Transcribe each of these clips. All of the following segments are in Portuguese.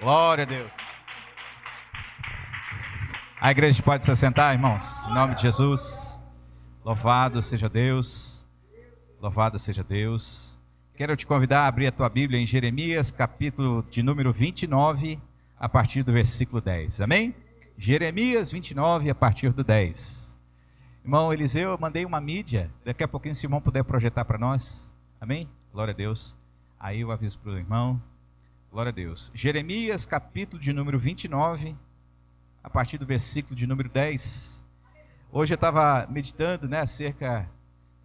Glória a Deus. A igreja pode se assentar, irmãos, em nome de Jesus. Louvado seja Deus. Louvado seja Deus. Quero te convidar a abrir a tua Bíblia em Jeremias, capítulo de número 29, a partir do versículo 10. Amém? Jeremias 29, a partir do 10. Irmão Eliseu, eu mandei uma mídia. Daqui a pouquinho, se o irmão puder projetar para nós. Amém? Glória a Deus. Aí eu aviso para o irmão. Glória a Deus. Jeremias, capítulo de número 29, a partir do versículo de número 10. Hoje eu estava meditando, acerca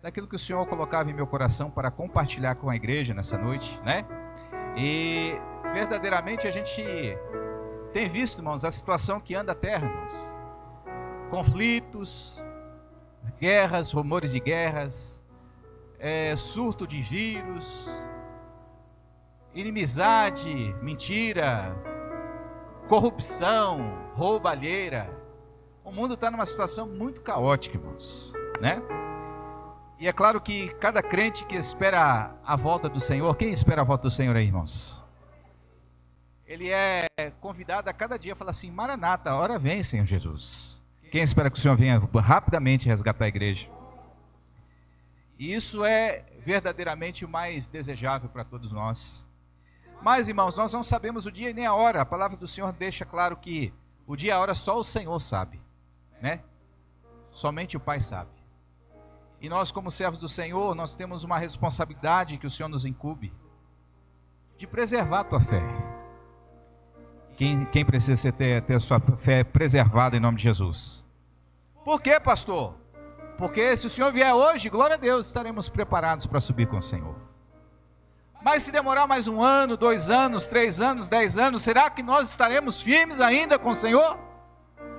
daquilo que o Senhor colocava em meu coração para compartilhar com a igreja nessa noite, E verdadeiramente a gente tem visto, irmãos, a situação que anda a terra, irmãos. Conflitos, guerras, rumores de guerras, surto de vírus, inimizade, mentira, corrupção, roubalheira. O mundo está numa situação muito caótica, irmãos, E é claro que cada crente que espera a volta do Senhor, quem espera a volta do Senhor aí, irmãos? Ele é convidado a cada dia a falar assim: Maranata, a hora vem, Senhor Jesus. Quem espera que o Senhor venha rapidamente resgatar a igreja? E isso é verdadeiramente o mais desejável para todos nós. Mas, irmãos, nós não sabemos o dia e nem a hora. A palavra do Senhor deixa claro que o dia e a hora só o Senhor sabe, Somente o Pai sabe. E nós, como servos do Senhor, nós temos uma responsabilidade que o Senhor nos incumbe, de preservar a tua fé. Quem precisa ter a sua fé preservada em nome de Jesus? Por quê, pastor? Porque se o Senhor vier hoje, glória a Deus, estaremos preparados para subir com o Senhor. Mas se demorar mais 1 ano, 2 anos, 3 anos, 10 anos, será que nós estaremos firmes ainda com o Senhor?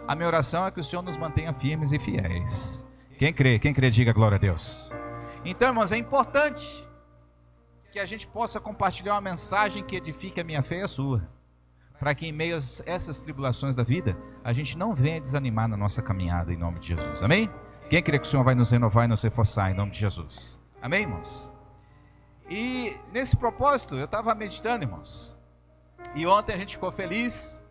A minha oração é que o Senhor nos mantenha firmes e fiéis. Quem crê, diga glória a Deus. Então, irmãos, é importante que a gente possa compartilhar uma mensagem que edifique a minha fé e a sua, para que em meio a essas tribulações da vida, a gente não venha desanimar na nossa caminhada em nome de Jesus. Amém? Quem crê que o Senhor vai nos renovar e nos reforçar em nome de Jesus? Amém, irmãos? E nesse propósito, eu estava meditando, irmãos. E ontem a gente ficou feliz,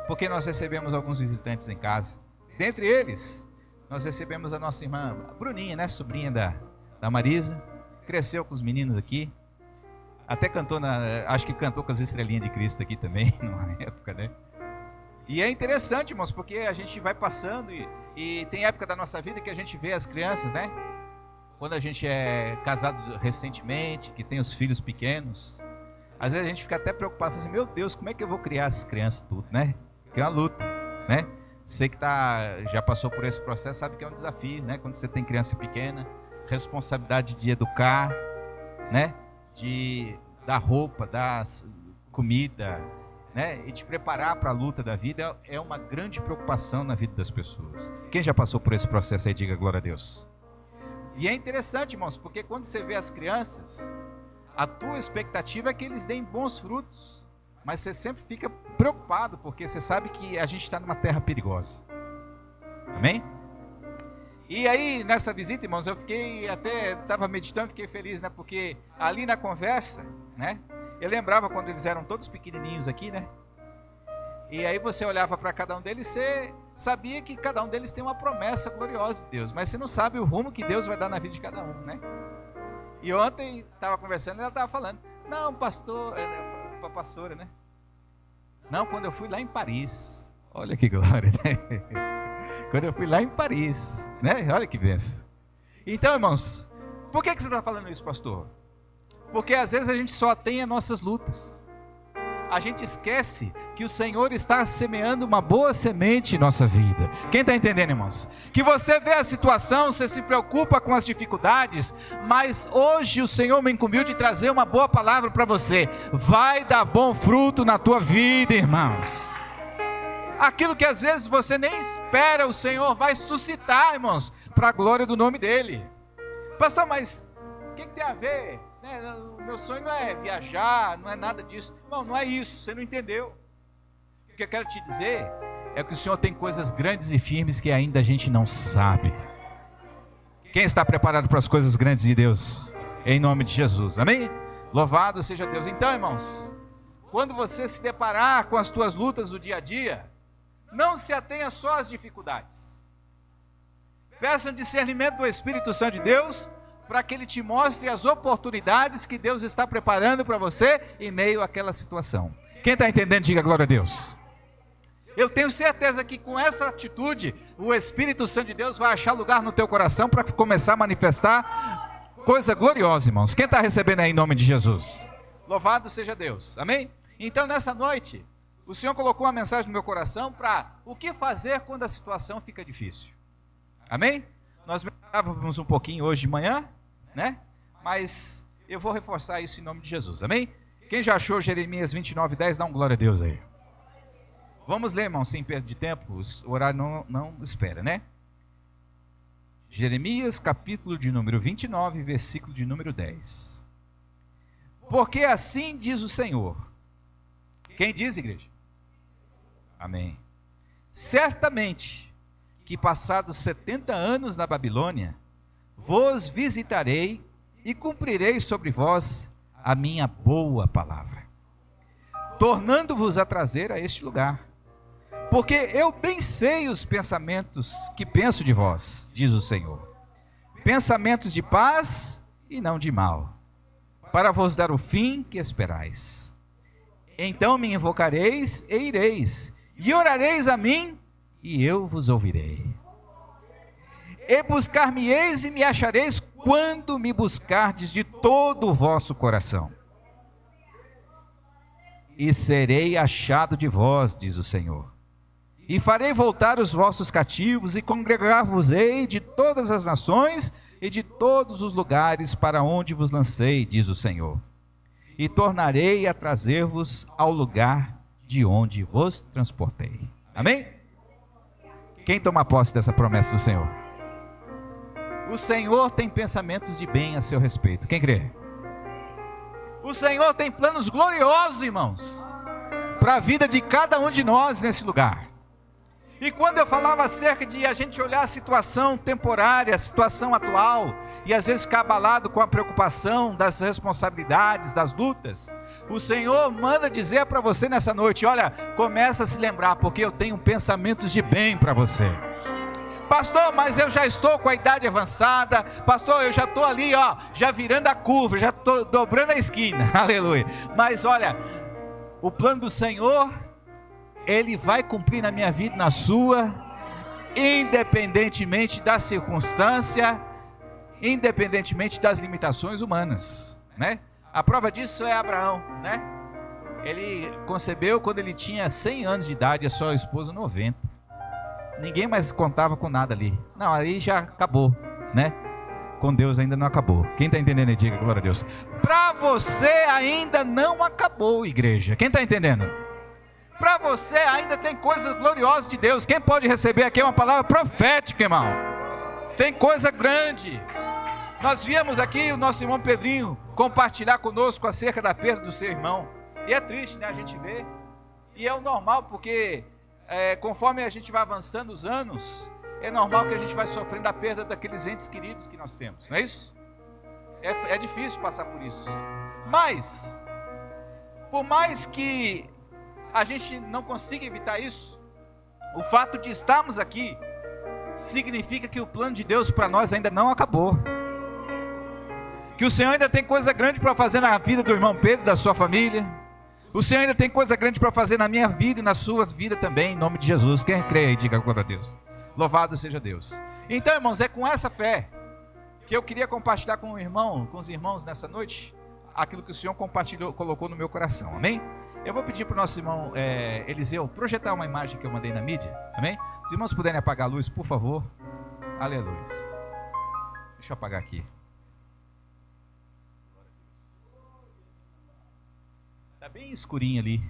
porque nós recebemos alguns visitantes em casa. Dentre eles, nós recebemos a nossa irmã Bruninha, sobrinha da Marisa. Cresceu com os meninos aqui. Até cantou, acho que cantou com as estrelinhas de Cristo aqui também, numa época, E é interessante, irmãos, porque a gente vai passando e tem época da nossa vida que a gente vê as crianças, Quando a gente é casado recentemente, que tem os filhos pequenos, às vezes a gente fica até preocupado, assim, meu Deus, como é que eu vou criar essas crianças tudo, Que é uma luta, Você que já passou por esse processo sabe que é um desafio, Quando você tem criança pequena, responsabilidade de educar, De dar roupa, dar comida, E de preparar para a luta da vida é uma grande preocupação na vida das pessoas. Quem já passou por esse processo aí, diga glória a Deus. E é interessante, irmãos, porque quando você vê as crianças, a tua expectativa é que eles deem bons frutos, mas você sempre fica preocupado, porque você sabe que a gente está numa terra perigosa. Amém? E aí, nessa visita, irmãos, eu estava meditando, fiquei feliz, porque ali na conversa, eu lembrava quando eles eram todos pequenininhos aqui, E aí você olhava para cada um deles, você sabia que cada um deles tem uma promessa gloriosa de Deus, mas você não sabe o rumo que Deus vai dar na vida de cada um, E ontem estava conversando e ela estava falando, não, pastor, para a pastora, Não, quando eu fui lá em Paris, olha que glória, Quando eu fui lá em Paris, Olha que bênção. Então, irmãos, por que você está falando isso, pastor? Porque às vezes a gente só tem as nossas lutas. A gente esquece que o Senhor está semeando uma boa semente em nossa vida. Quem está entendendo, irmãos? Que você vê a situação, você se preocupa com as dificuldades, mas hoje o Senhor me incumbiu de trazer uma boa palavra para você. Vai dar bom fruto na tua vida, irmãos. Aquilo que às vezes você nem espera, o Senhor vai suscitar, irmãos, para a glória do nome dEle. Pastor, mas o que tem a ver? O meu sonho não é viajar, não é nada disso. Não é isso, você não entendeu. O que eu quero te dizer é que o Senhor tem coisas grandes e firmes que ainda a gente não sabe. Quem está preparado para as coisas grandes de Deus? Em nome de Jesus, amém? Louvado seja Deus. Então, irmãos, quando você se deparar com as tuas lutas do dia a dia, não se atenha só às dificuldades. Peça um discernimento do Espírito Santo de Deus, para que Ele te mostre as oportunidades que Deus está preparando para você em meio àquela situação. Quem está entendendo, diga glória a Deus. Eu tenho certeza que com essa atitude, o Espírito Santo de Deus vai achar lugar no teu coração para começar a manifestar coisa gloriosa, irmãos. Quem está recebendo aí em nome de Jesus? Louvado seja Deus, amém? Então nessa noite, o Senhor colocou uma mensagem no meu coração para o que fazer quando a situação fica difícil. Amém? Nós meditávamos um pouquinho hoje de manhã, né? Mas eu vou reforçar isso em nome de Jesus, amém? Quem já achou Jeremias 29:10, dá um glória a Deus aí. Vamos ler, irmão, sem perda de tempo, o horário não espera, né? Jeremias, capítulo de número 29, versículo de número 10. Porque assim diz o Senhor. Quem diz, igreja? Amém. Certamente que passados 70 anos na Babilônia, vos visitarei e cumprirei sobre vós a minha boa palavra, tornando-vos a trazer a este lugar. Porque eu bem sei os pensamentos que penso de vós, diz o Senhor, pensamentos de paz e não de mal, para vos dar o fim que esperais. Então me invocareis e ireis, e orareis a mim, e eu vos ouvirei. E buscar-me-eis e me achareis, quando me buscardes de todo o vosso coração. E serei achado de vós, diz o Senhor. E farei voltar os vossos cativos, e congregar-vos-ei de todas as nações e de todos os lugares para onde vos lancei, diz o Senhor. E tornarei a trazer-vos ao lugar de onde vos transportei. Amém? Quem toma posse dessa promessa do Senhor? O Senhor tem pensamentos de bem a seu respeito. Quem crê? O Senhor tem planos gloriosos, irmãos, para a vida de cada um de nós nesse lugar. E quando eu falava acerca de a gente olhar a situação temporária, a situação atual, e às vezes ficar abalado com a preocupação das responsabilidades, das lutas, o Senhor manda dizer para você nessa noite: olha, começa a se lembrar, porque eu tenho pensamentos de bem para você. Pastor, mas eu já estou com a idade avançada. Pastor, eu já estou ali, ó, já virando a curva, já estou dobrando a esquina, aleluia. Mas olha, o plano do Senhor, Ele vai cumprir na minha vida e na sua, independentemente da circunstância, independentemente das limitações humanas, né? A prova disso é Abraão, né? Ele concebeu quando ele tinha 100 anos de idade, a sua esposa 90. Ninguém mais contava com nada ali. Não, aí já acabou, né? Com Deus ainda não acabou. Quem está entendendo aí, diga glória a Deus. Para você ainda não acabou, igreja. Quem está entendendo? Para você ainda tem coisas gloriosas de Deus. Quem pode receber aqui uma palavra profética, irmão? Tem coisa grande. Nós viemos aqui o nosso irmão Pedrinho compartilhar conosco acerca da perda do seu irmão. E é triste, né, a gente ver. E é o normal, porque conforme a gente vai avançando os anos, é normal que a gente vai sofrendo a perda daqueles entes queridos que nós temos. Não é isso? É difícil passar por isso. Mas, por mais que a gente não consiga evitar isso, o fato de estarmos aqui significa que o plano de Deus para nós ainda não acabou, que o Senhor ainda tem coisa grande para fazer na vida do irmão Pedro e da sua família. O Senhor ainda tem coisa grande para fazer na minha vida e na sua vida também, em nome de Jesus. Quem crê aí, diga glória a Deus. Louvado seja Deus. Então, irmãos, é com essa fé que eu queria compartilhar com o irmão, com os irmãos nessa noite, aquilo que o Senhor compartilhou, colocou no meu coração, amém? Eu vou pedir para o nosso irmão Eliseu projetar uma imagem que eu mandei na mídia, amém? Se os irmãos puderem apagar a luz, por favor. Aleluia. Deixa eu apagar aqui. Está bem escurinho ali,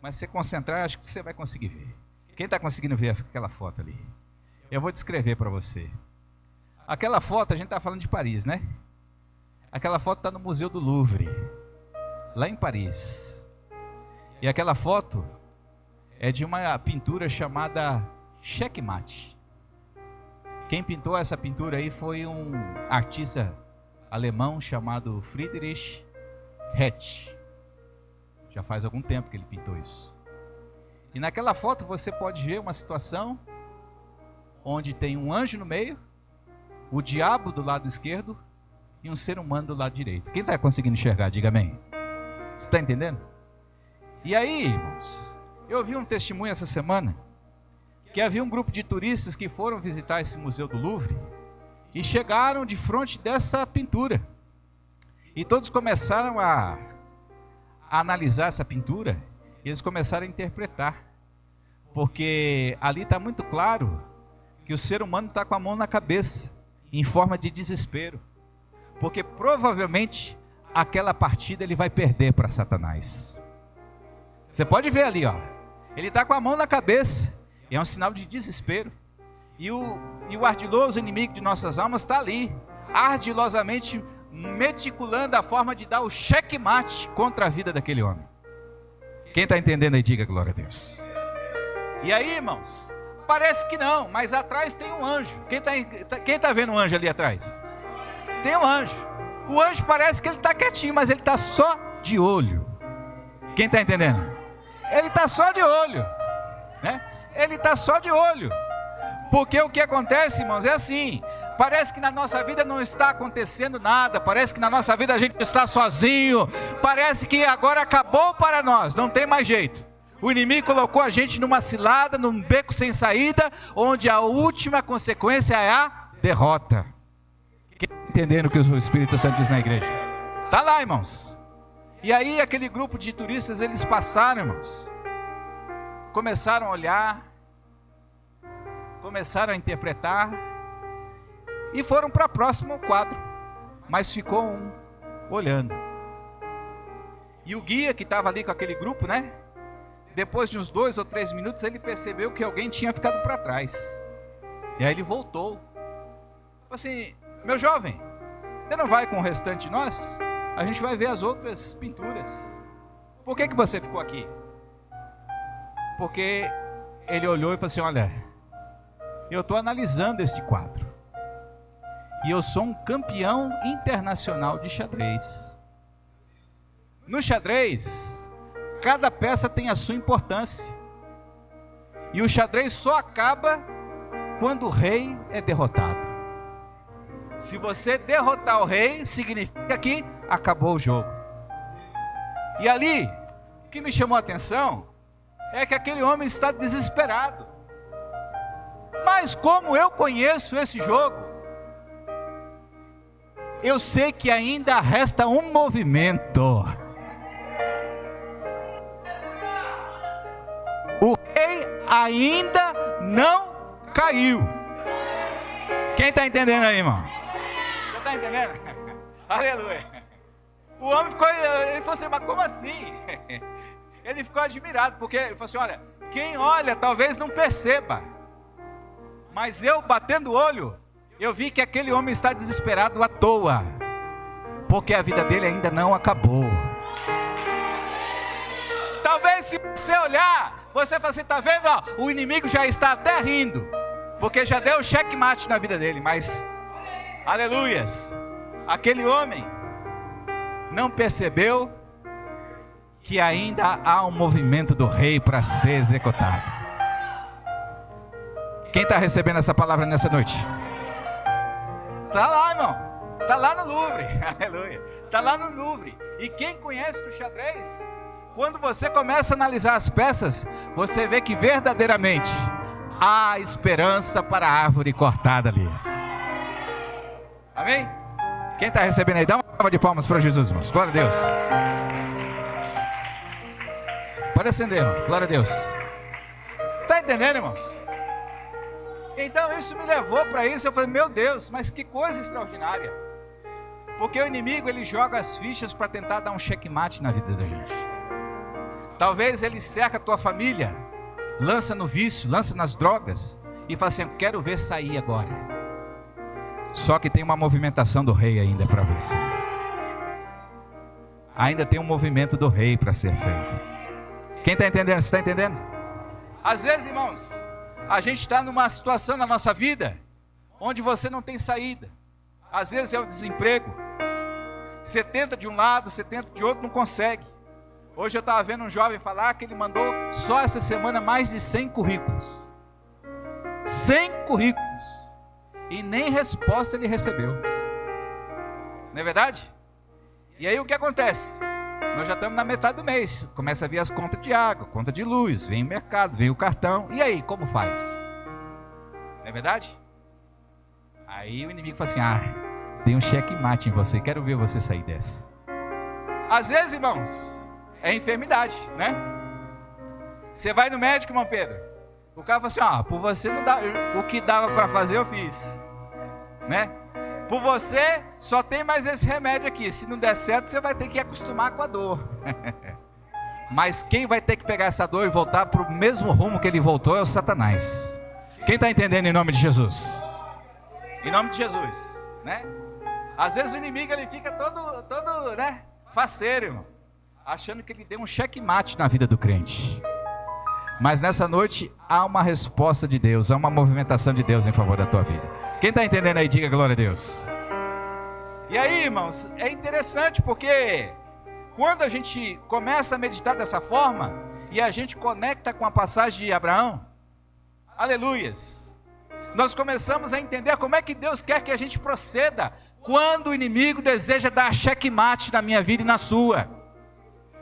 mas se você concentrar, acho que você vai conseguir ver. Quem está conseguindo ver aquela foto ali? Eu vou descrever para você. Aquela foto, a gente está falando de Paris, né? Aquela foto está no Museu do Louvre, lá em Paris. E aquela foto é de uma pintura chamada Checkmate. Quem pintou essa pintura aí foi um artista alemão chamado Friedrich Hetsch. Já faz algum tempo que ele pintou isso. E naquela foto você pode ver uma situação onde tem um anjo no meio, o diabo do lado esquerdo e um ser humano do lado direito. Quem está conseguindo enxergar? Diga amém. Você está entendendo? E aí, irmãos, eu vi um testemunho essa semana que havia um grupo de turistas que foram visitar esse museu do Louvre e chegaram de frente dessa pintura. E todos começaram a analisar essa pintura e eles começaram a interpretar. Porque ali está muito claro que o ser humano está com a mão na cabeça, em forma de desespero. Porque provavelmente aquela partida ele vai perder para Satanás. Você pode ver ali, ó. Ele está com a mão na cabeça. E é um sinal de desespero. E o ardiloso inimigo de nossas almas está ali, ardilosamente meticulando a forma de dar o checkmate contra a vida daquele homem. Quem está entendendo aí, diga glória a Deus. E aí, irmãos, parece que não, mas atrás tem um anjo. Quem tá vendo um anjo ali atrás? Tem um anjo. O anjo parece que ele está quietinho, mas ele está só de olho. Quem está entendendo? Ele está só de olho, né? Ele está só de olho. Porque o que acontece, irmãos, é assim. Parece que na nossa vida não está acontecendo nada. Parece que na nossa vida a gente está sozinho. Parece que agora acabou para nós. Não tem mais jeito. O inimigo colocou a gente numa cilada, num beco sem saída, onde a última consequência é a derrota. Quem está entendendo o que o Espírito Santo diz na igreja? Está lá, irmãos. E aí aquele grupo de turistas, eles passaram, irmãos. Começaram a olhar. Começaram a interpretar. E foram para o próximo quadro. Mas ficou um olhando. E o guia que estava ali com aquele grupo, né? Depois de uns 2 ou 3 minutos, ele percebeu que alguém tinha ficado para trás. E aí ele voltou. Falou assim: meu jovem, você não vai com o restante de nós? A gente vai ver as outras pinturas. Por que você ficou aqui? Porque ele olhou e falou assim: olha, eu estou analisando este quadro. E eu sou um campeão internacional de xadrez. No xadrez, cada peça tem a sua importância. E o xadrez só acaba quando o rei é derrotado. Se você derrotar o rei, significa que acabou o jogo. E ali, o que me chamou a atenção é que aquele homem está desesperado. Mas como eu conheço esse jogo, eu sei que ainda resta um movimento. O rei ainda não caiu. Quem está entendendo aí, irmão? Você está entendendo? Aleluia. O homem ficou, ele falou assim: mas como assim? Ele ficou admirado, porque ele falou assim: olha, quem olha talvez não perceba, mas eu batendo o olho, eu vi que aquele homem está desesperado à toa, porque a vida dele ainda não acabou. Talvez se você olhar, você fala assim: está vendo? Ó, o inimigo já está até rindo, porque já deu checkmate na vida dele. Mas, aleluias, aquele homem não percebeu que ainda há um movimento do rei para ser executado. Quem está recebendo essa palavra nessa noite? Está lá, irmão. Está lá no Louvre. Aleluia. Está lá no Louvre. E quem conhece o xadrez, quando você começa a analisar as peças, você vê que verdadeiramente há esperança para a árvore cortada ali. Amém? Quem está recebendo aí, dá uma salva de palmas para Jesus, irmãos. Glória a Deus. Pode acender, irmão. Glória a Deus. Você está entendendo, irmãos? Então isso me levou para isso. Eu falei: meu Deus, mas que coisa extraordinária. Porque o inimigo, ele joga as fichas para tentar dar um checkmate na vida da gente. Talvez ele cerca a tua família, lança no vício, lança nas drogas, e fala assim: eu quero ver sair agora. Só que tem uma movimentação do rei ainda para ver se. Ainda tem um movimento do rei para ser feito. Quem está entendendo? Você está entendendo? Às vezes, irmãos, a gente está numa situação na nossa vida onde você não tem saída. Às vezes é o desemprego. Você tenta de um lado, você tenta de outro, não consegue. Hoje eu estava vendo um jovem falar que ele mandou só essa semana mais de 100 currículos. 100 currículos. E nem resposta ele recebeu. Não é verdade? E aí o que acontece? Nós já estamos na metade do mês. Começa a vir as contas de água, conta de luz, vem o mercado, vem o cartão. E aí, como faz? Não é verdade? Aí o inimigo fala assim: dei um checkmate em você, quero ver você sair dessa. Às vezes, irmãos, é enfermidade, né? Você vai no médico, irmão Pedro, o cara fala assim: por você não dá, o que dava para fazer eu fiz, né? Por você só tem mais esse remédio aqui, se não der certo você vai ter que acostumar com a dor. Mas quem vai ter que pegar essa dor e voltar para o mesmo rumo que ele voltou é o Satanás. Quem está entendendo em nome de Jesus? Em nome de Jesus, né? Às vezes o inimigo ele fica todo, né, faceiro, irmão, achando que ele deu um checkmate na vida do crente. Mas nessa noite há uma resposta de Deus, há uma movimentação de Deus em favor da tua vida. Quem está entendendo aí, diga glória a Deus. E aí, irmãos, é interessante porque quando a gente começa a meditar dessa forma e a gente conecta com a passagem de Abraão, aleluias, nós começamos a entender como é que Deus quer que a gente proceda quando o inimigo deseja dar checkmate na minha vida e na sua.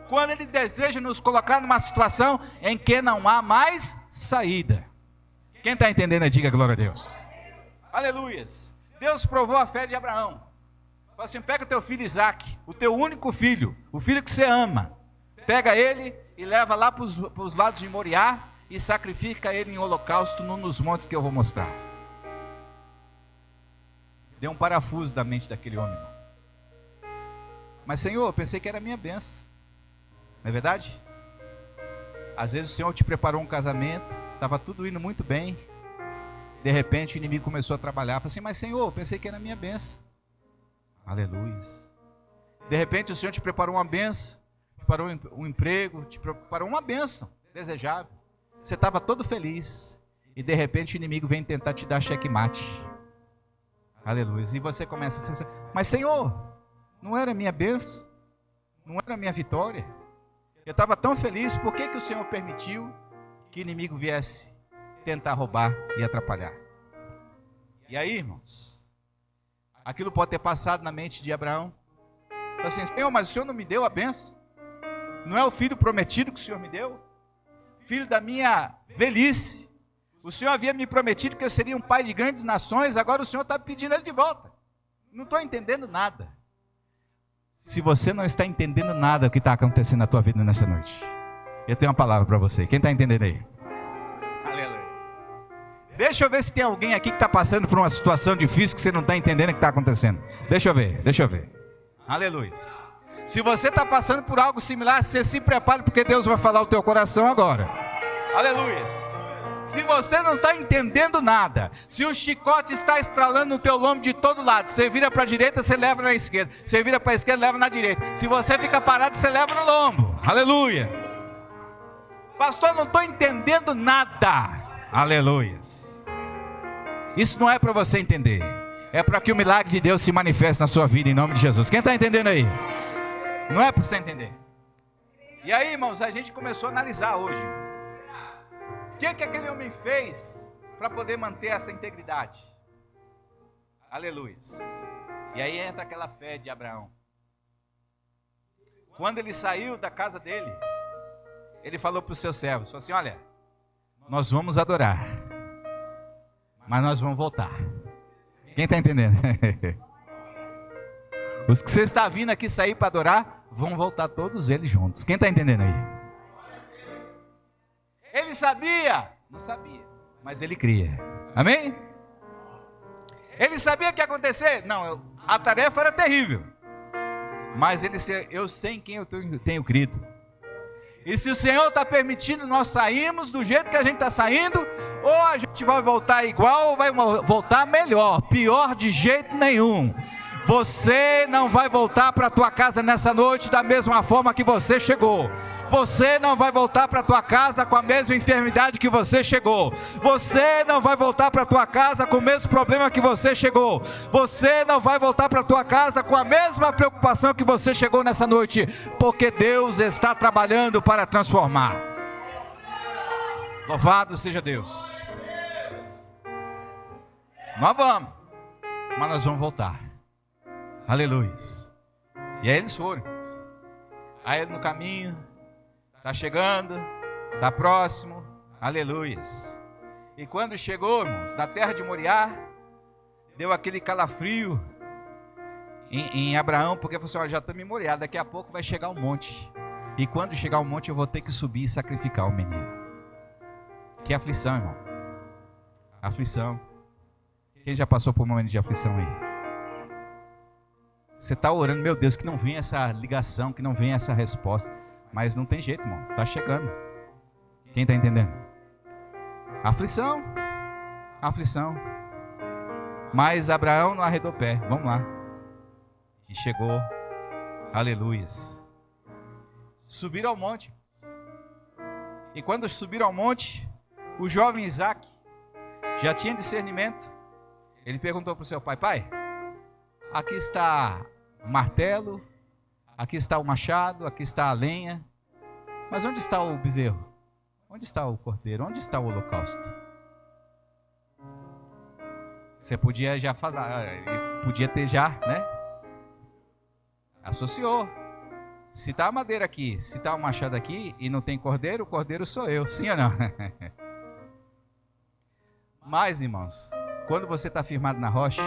Quando ele deseja nos colocar numa situação em que não há mais saída. Quem está entendendo, diga glória a Deus. Aleluias. Deus provou a fé de Abraão. Falou assim: pega o teu filho Isaque, o teu único filho, o filho que você ama. Pega ele e leva lá para os lados de Moriá e sacrifica ele em holocausto num dos montes que eu vou mostrar. Deu um parafuso da mente daquele homem. Mas Senhor, eu pensei que era a minha bênção. Não é verdade? Às vezes o Senhor te preparou um casamento, estava tudo indo muito bem, de repente o inimigo começou a trabalhar, falou assim: mas Senhor, eu pensei que era a minha bênção. Aleluia. De repente o Senhor te preparou uma bênção, te preparou um emprego, te preparou uma bênção desejável. Você estava todo feliz, e de repente o inimigo vem tentar te dar checkmate. Aleluia. E você começa a fazer: mas Senhor, não era a minha bênção? Não era a minha vitória? Eu estava tão feliz, por que o Senhor permitiu que o inimigo viesse tentar roubar e atrapalhar? E aí, irmãos, aquilo pode ter passado na mente de Abraão. Falei assim: Senhor, mas o Senhor não me deu a bênção? Não é o filho prometido que o Senhor me deu? Filho da minha velhice. O Senhor havia me prometido que eu seria um pai de grandes nações, agora o Senhor está pedindo ele de volta. Não estou entendendo nada. Se você não está entendendo nada do que está acontecendo na tua vida nessa noite, eu tenho uma palavra para você. Quem está entendendo aí? Aleluia. Deixa eu ver se tem alguém aqui que está passando por uma situação difícil que você não está entendendo o que está acontecendo. Deixa eu ver. Aleluia. Se você está passando por algo similar, você se prepare, porque Deus vai falar o teu coração agora. Aleluia. Se você não está entendendo nada, se o chicote está estralando no teu lombo de todo lado, você vira para a direita, você leva na esquerda, você vira para a esquerda, leva na direita. Se você fica parado, você leva no lombo. Aleluia. Pastor, não estou entendendo nada. Aleluia. Isso não é para você entender, é para que o milagre de Deus se manifeste na sua vida, em nome de Jesus. Quem está entendendo aí? Não é para você entender. E aí, irmãos, a gente começou a analisar hoje o que aquele homem fez para poder manter essa integridade. Aleluia. E aí entra aquela fé de Abraão. Quando ele saiu da casa dele, ele falou para os seus servos, falou assim: olha, nós vamos adorar, mas nós vamos voltar. Quem está entendendo? Os que você está vindo aqui sair para adorar, vão voltar todos eles juntos. Quem está entendendo aí? Ele sabia? Não sabia, mas ele cria. Amém? Ele sabia o que ia acontecer? Não, a tarefa era terrível. Mas ele disse: eu sei em quem eu tenho crido. E se o Senhor está permitindo nós sairmos do jeito que a gente está saindo, ou a gente vai voltar igual, ou vai voltar melhor. Pior de jeito nenhum. Você não vai voltar para a tua casa nessa noite da mesma forma que você chegou. Você não vai voltar para a tua casa com a mesma enfermidade que você chegou. Você não vai voltar para a tua casa com o mesmo problema que você chegou. Você não vai voltar para a tua casa com a mesma preocupação que você chegou nessa noite, porque Deus está trabalhando para transformar. Louvado seja Deus. Nós vamos, mas nós vamos voltar. Aleluia. E aí eles foram. Aí ele no caminho, está chegando, está próximo. Aleluia. E quando chegou, irmãos, na terra de Moriá, deu aquele calafrio em Abraão, porque falou assim: olha, já estamos em Moriá, daqui a pouco vai chegar um monte. E quando chegar um monte eu vou ter que subir e sacrificar o menino. Que aflição, irmão. Aflição. Quem já passou por um momento de aflição aí? Você está orando, meu Deus, que não venha essa ligação, que não venha essa resposta. Mas não tem jeito, irmão. Está chegando. Quem está entendendo? Aflição. Aflição. Mas Abraão não arredou pé. Vamos lá. E chegou. Aleluias. Subiram ao monte. E quando subiram ao monte, o jovem Isaac já tinha discernimento. Ele perguntou para o seu pai: pai, aqui está o martelo, aqui está o machado, aqui está a lenha, mas onde está o bezerro? Onde está o cordeiro? Onde está o holocausto? Você podia já fazer, ele podia ter já, né? Associou. Se está a madeira aqui, se está o machado aqui e não tem cordeiro, o cordeiro sou eu, sim ou não? Mas, irmãos, quando você está firmado na rocha,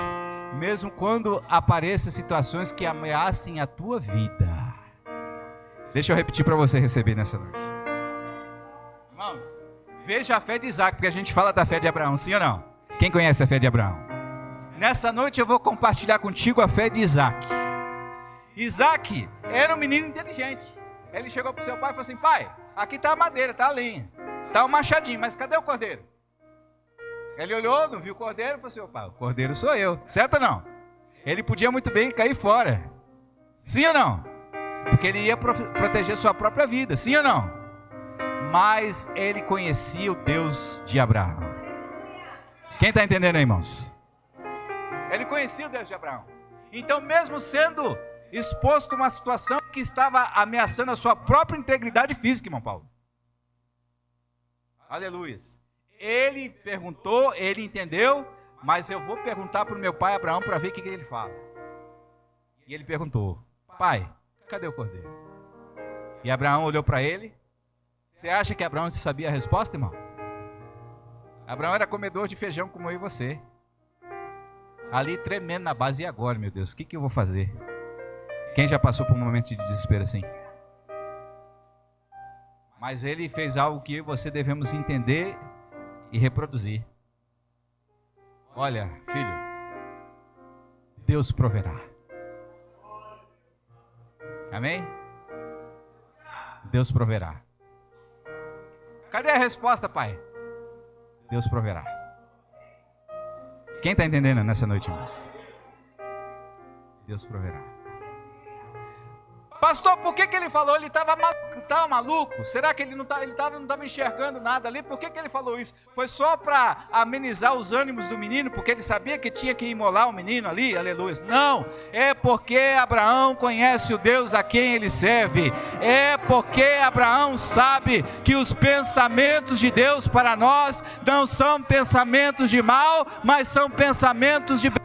mesmo quando apareçam situações que ameacem a tua vida, deixa eu repetir para você receber nessa noite. Irmãos, veja a fé de Isaac, porque a gente fala da fé de Abraão, sim ou não? Quem conhece a fé de Abraão? Nessa noite eu vou compartilhar contigo a fé de Isaac. Isaac era um menino inteligente. Ele chegou para o seu pai e falou assim: pai, aqui está a madeira, está a lenha, está o machadinho, mas cadê o cordeiro? Ele olhou, não viu o cordeiro, falou assim: opa, o cordeiro sou eu, certo ou não? Ele podia muito bem cair fora, sim ou não? Porque ele ia proteger sua própria vida, sim ou não? Mas ele conhecia o Deus de Abraão. Quem está entendendo aí, irmãos? Ele conhecia o Deus de Abraão. Então, mesmo sendo exposto a uma situação que estava ameaçando a sua própria integridade física, irmão Paulo. Aleluias. Ele perguntou, ele entendeu, mas eu vou perguntar para o meu pai Abraão para ver o que ele fala. E ele perguntou: pai, cadê o cordeiro? E Abraão olhou para ele. Você acha que Abraão sabia a resposta, irmão? Abraão era comedor de feijão como eu e você. Ali tremendo na base: e agora, meu Deus, o que eu vou fazer? Quem já passou por um momento de desespero assim? Mas ele fez algo que eu e você devemos entender e reproduzir. Olha, filho, Deus proverá. Amém? Deus proverá. Cadê a resposta, pai? Deus proverá. Quem está entendendo nessa noite, irmãos? Deus proverá. Pastor, por que ele falou? Ele estava maluco? Será que ele não estava enxergando nada ali? Por que ele falou isso? Foi só para amenizar os ânimos do menino? Porque ele sabia que tinha que imolar o menino ali? Aleluia. Não, é porque Abraão conhece o Deus a quem ele serve. É porque Abraão sabe que os pensamentos de Deus para nós não são pensamentos de mal, mas são pensamentos de bem.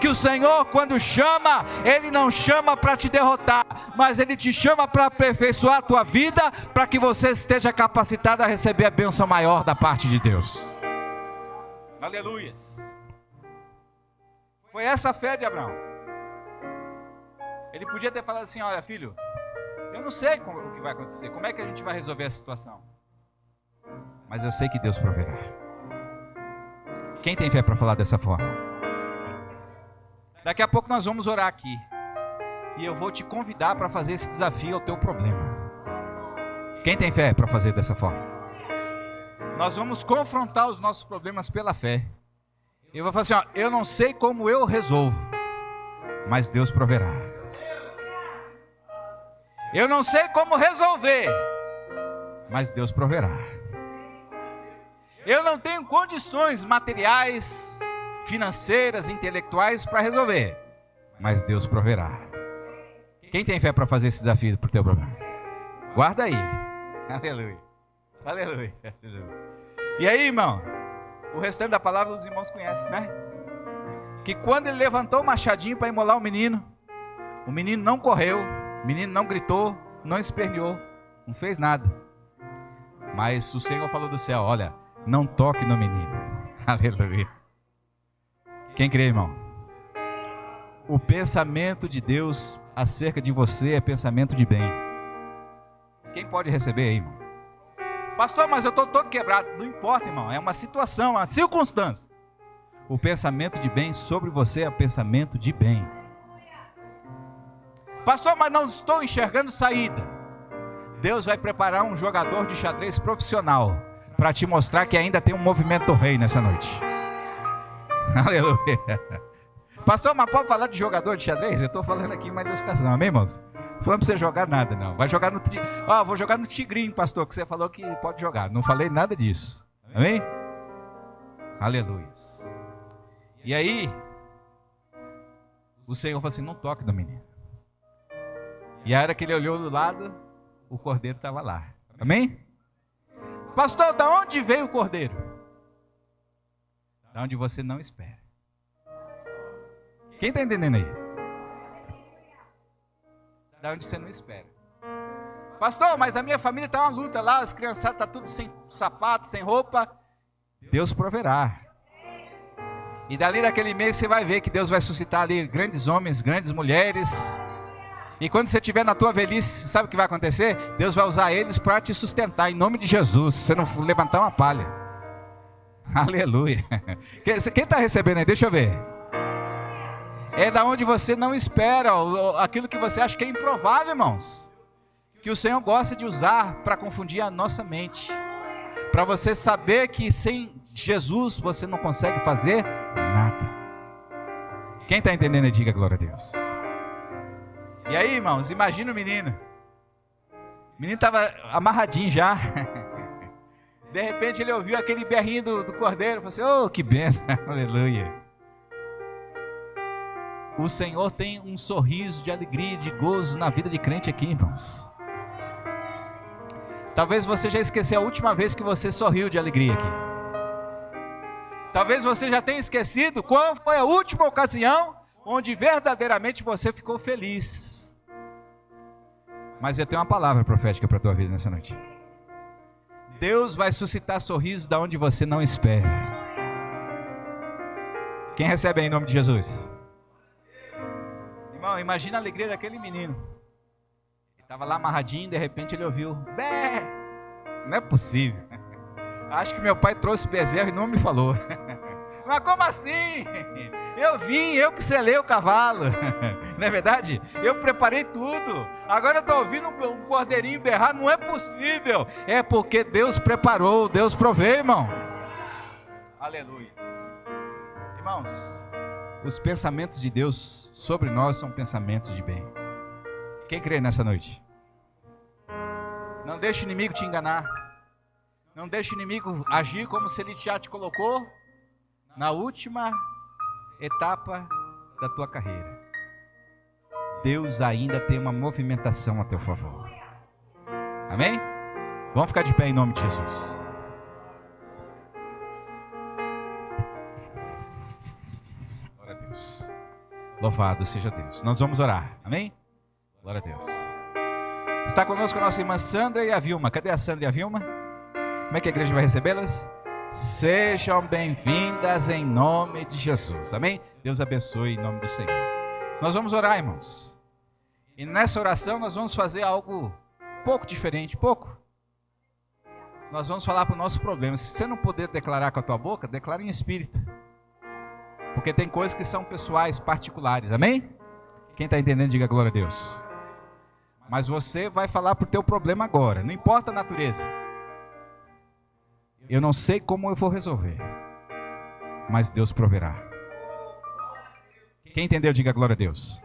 Que o Senhor, quando chama, Ele não chama para te derrotar, mas Ele te chama para aperfeiçoar a tua vida, para que você esteja capacitado a receber a bênção maior da parte de Deus. Aleluias. Foi essa a fé de Abraão. Ele podia ter falado assim: olha, filho, eu não sei o que vai acontecer, como é que a gente vai resolver essa situação, mas eu sei que Deus proverá. Quem tem fé para falar dessa forma? Daqui a pouco nós vamos orar aqui. E eu vou te convidar para fazer esse desafio ao teu problema. Quem tem fé para fazer dessa forma? Nós vamos confrontar os nossos problemas pela fé. Eu vou falar assim: ó, eu não sei como eu resolvo, mas Deus proverá. Eu não sei como resolver, mas Deus proverá. Eu não tenho condições materiais, financeiras, intelectuais para resolver, mas Deus proverá. Quem tem fé para fazer esse desafio para o teu problema? Guarda aí. Aleluia. Aleluia. Aleluia. E aí, irmão, o restante da palavra os irmãos conhecem, né? Que quando ele levantou o machadinho para imolar o menino não correu, o menino não gritou, não esperneou, não fez nada. Mas o Senhor falou do céu: olha, não toque no menino. Aleluia. Quem crê, irmão? O pensamento de Deus acerca de você é pensamento de bem. Quem pode receber aí, irmão? Pastor, mas eu estou todo quebrado. Não importa, irmão, é uma situação, uma circunstância. O pensamento de bem sobre você é pensamento de bem. Pastor, mas não estou enxergando saída. Deus vai preparar um jogador de xadrez profissional para te mostrar que ainda tem um movimento do rei nessa noite. Aleluia. Pastor, mas pode falar de jogador de xadrez? Eu estou falando aqui uma ilustração, amém, irmãos? Não foi para você jogar nada, não. Vai jogar no vou jogar no tigrinho, pastor, que você falou que pode jogar. Não falei nada disso. Amém? Aleluia. E aí, o Senhor falou assim: não toque no menino. E a hora que ele olhou do lado, o cordeiro estava lá. Amém? Pastor, da onde veio o cordeiro? Da onde você não espera. Quem está entendendo aí? Da onde você não espera. Pastor, mas a minha família está uma luta lá, as criançadas estão tudo sem sapato, sem roupa. Deus proverá. E dali daquele mês você vai ver que Deus vai suscitar ali grandes homens, grandes mulheres. E quando você estiver na tua velhice, sabe o que vai acontecer? Deus vai usar eles para te sustentar, em nome de Jesus, se você não levantar uma palha. Aleluia. Quem está recebendo aí? Deixa eu ver. É da onde você não espera, aquilo que você acha que é improvável, irmãos. Que o Senhor gosta de usar para confundir a nossa mente. Para você saber que sem Jesus você não consegue fazer nada. Quem está entendendo, diga glória a Deus. E aí, irmãos, imagina o menino. O menino estava amarradinho já. De repente ele ouviu aquele berrinho do cordeiro. Falou assim: oh, que bênção, aleluia. O Senhor tem um sorriso de alegria, de gozo na vida de crente aqui, irmãos. Talvez você já esqueceu a última vez que você sorriu de alegria aqui. Talvez você já tenha esquecido qual foi a última ocasião onde verdadeiramente você ficou feliz. Mas eu tenho uma palavra profética para a tua vida nessa noite. Deus vai suscitar sorriso da onde você não espera. Quem recebe aí em nome de Jesus? Irmão, imagina a alegria daquele menino. Ele estava lá amarradinho, de repente ele ouviu: bé! Não é possível. Acho que meu pai trouxe bezerro e não me falou. Mas como assim? Eu que selei o cavalo. Não é verdade? Eu preparei tudo. Agora eu estou ouvindo um cordeirinho berrar. Não é possível. É porque Deus preparou, Deus provê, irmão. Aleluia. Irmãos, os pensamentos de Deus sobre nós são pensamentos de bem. Quem crê nessa noite? Não deixe o inimigo te enganar. Não deixe o inimigo agir como se ele já te colocou na última etapa da tua carreira. Deus ainda tem uma movimentação a teu favor. Amém? Vamos ficar de pé em nome de Jesus. Glória a Deus. Louvado seja Deus. Nós vamos orar. Amém? Glória a Deus. Está conosco a nossa irmã Sandra e a Vilma. Cadê a Sandra e a Vilma? Como é que a igreja vai recebê-las? Sejam bem-vindas em nome de Jesus. Amém? Deus abençoe em nome do Senhor. Nós vamos orar, irmãos. E nessa oração nós vamos fazer algo pouco diferente, pouco. Nós vamos falar para o nosso problema. Se você não puder declarar com a tua boca, declare em espírito. Porque tem coisas que são pessoais, particulares. Amém? Quem está entendendo, diga glória a Deus. Mas você vai falar para o teu problema agora. Não importa a natureza. Eu não sei como eu vou resolver, mas Deus proverá. Quem entendeu, diga glória a Deus.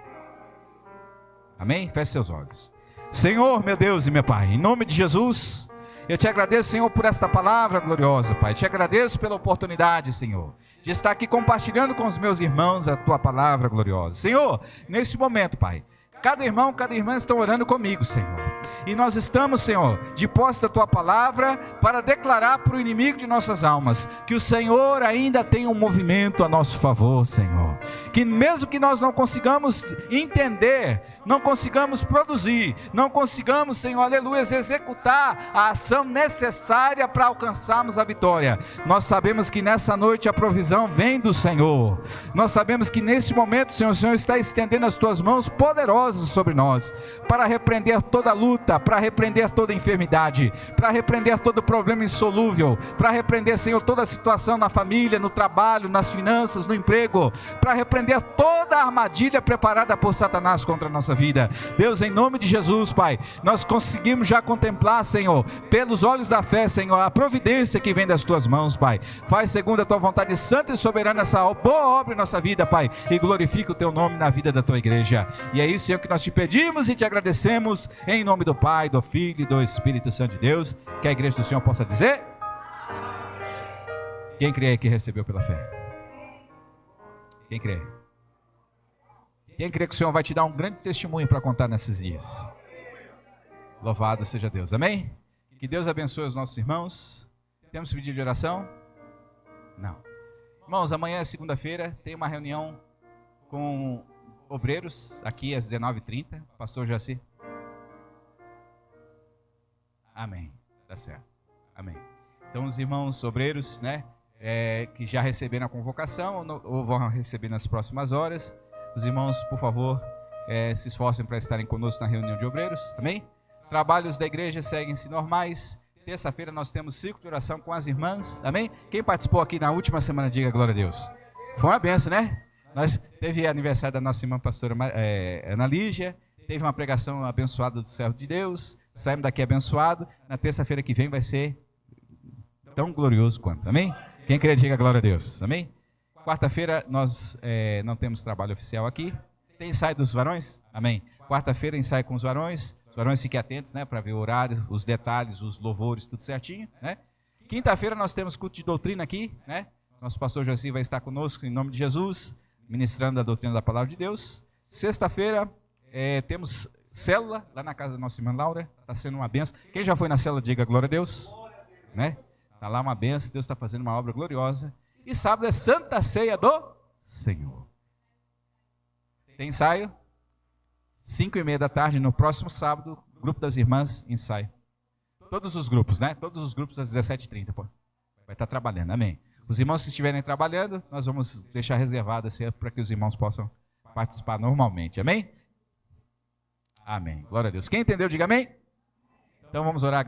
Amém? Feche seus olhos. Senhor, meu Deus e meu Pai, em nome de Jesus, eu te agradeço, Senhor, por esta palavra gloriosa, Pai. Te agradeço pela oportunidade, Senhor, de estar aqui compartilhando com os meus irmãos a tua palavra gloriosa. Senhor, neste momento, Pai, cada irmão, cada irmã estão orando comigo, Senhor. E nós estamos, Senhor, de posse da tua palavra para declarar para o inimigo de nossas almas que o Senhor ainda tem um movimento a nosso favor, Senhor. Que mesmo que nós não consigamos entender, não consigamos produzir, não consigamos, Senhor, aleluia, executar a ação necessária para alcançarmos a vitória, nós sabemos que nessa noite a provisão vem do Senhor. Nós sabemos que neste momento, Senhor, o Senhor está estendendo as tuas mãos poderosas sobre nós, para repreender toda luta, para repreender toda enfermidade, para repreender todo problema insolúvel, para repreender, Senhor, toda situação na família, no trabalho, nas finanças, no emprego, para repreender toda a armadilha preparada por Satanás contra a nossa vida. Deus, em nome de Jesus, Pai, nós conseguimos já contemplar, Senhor, pelos olhos da fé, Senhor, a providência que vem das tuas mãos, Pai. Faz segundo a tua vontade santa e soberana essa boa obra em nossa vida, Pai, e glorifica o teu nome na vida da tua igreja. E é isso, Senhor, que nós te pedimos e te agradecemos, em nome do Pai, do Filho e do Espírito Santo de Deus. Que a igreja do Senhor possa dizer: quem crê que recebeu pela fé? Quem crê? Quem crê que o Senhor vai te dar um grande testemunho para contar nesses dias? Louvado seja Deus, amém? Que Deus abençoe os nossos irmãos. Temos pedido de oração? Não. Irmãos, amanhã é segunda-feira, tem uma reunião com obreiros, aqui às 19h30, pastor Jaci. Amém, tá certo, amém. Então os irmãos obreiros, né, que já receberam a convocação ou vão receber nas próximas horas, os irmãos, por favor, se esforcem para estarem conosco na reunião de obreiros, amém? Trabalhos da igreja seguem-se normais. Terça-feira nós temos ciclo de oração com as irmãs, amém? Quem participou aqui na última semana, diga glória a Deus. Foi uma benção, né? Nós teve aniversário da nossa irmã pastora Ana Lígia, teve uma pregação abençoada do servo de Deus, saímos daqui abençoado. Na terça-feira que vem vai ser tão glorioso quanto, amém? Quem crê, diga glória a Deus, amém? Quarta-feira nós não temos trabalho oficial aqui. Tem ensaio dos varões? Amém. Quarta-feira ensaio com os varões fiquem atentos, né, para ver o horário, os detalhes, os louvores, tudo certinho, né? Quinta-feira nós temos culto de doutrina aqui, né? Nosso pastor Josi vai estar conosco em nome de Jesus, ministrando a doutrina da palavra de Deus. Sexta-feira temos célula lá na casa da nossa irmã Laura, está sendo uma benção. Quem já foi na célula, diga glória a Deus, né? Está lá uma benção, Deus está fazendo uma obra gloriosa. E sábado é Santa Ceia do Senhor. Tem ensaio? 5h30 da tarde, no próximo sábado, grupo das irmãs, ensaio. Todos os grupos, né? Todos os grupos às 17h30, pô. Vai estar trabalhando, amém. Os irmãos que estiverem trabalhando, nós vamos deixar reservado assim, para que os irmãos possam participar normalmente, amém? Amém. Glória a Deus. Quem entendeu, diga amém. Então vamos orar.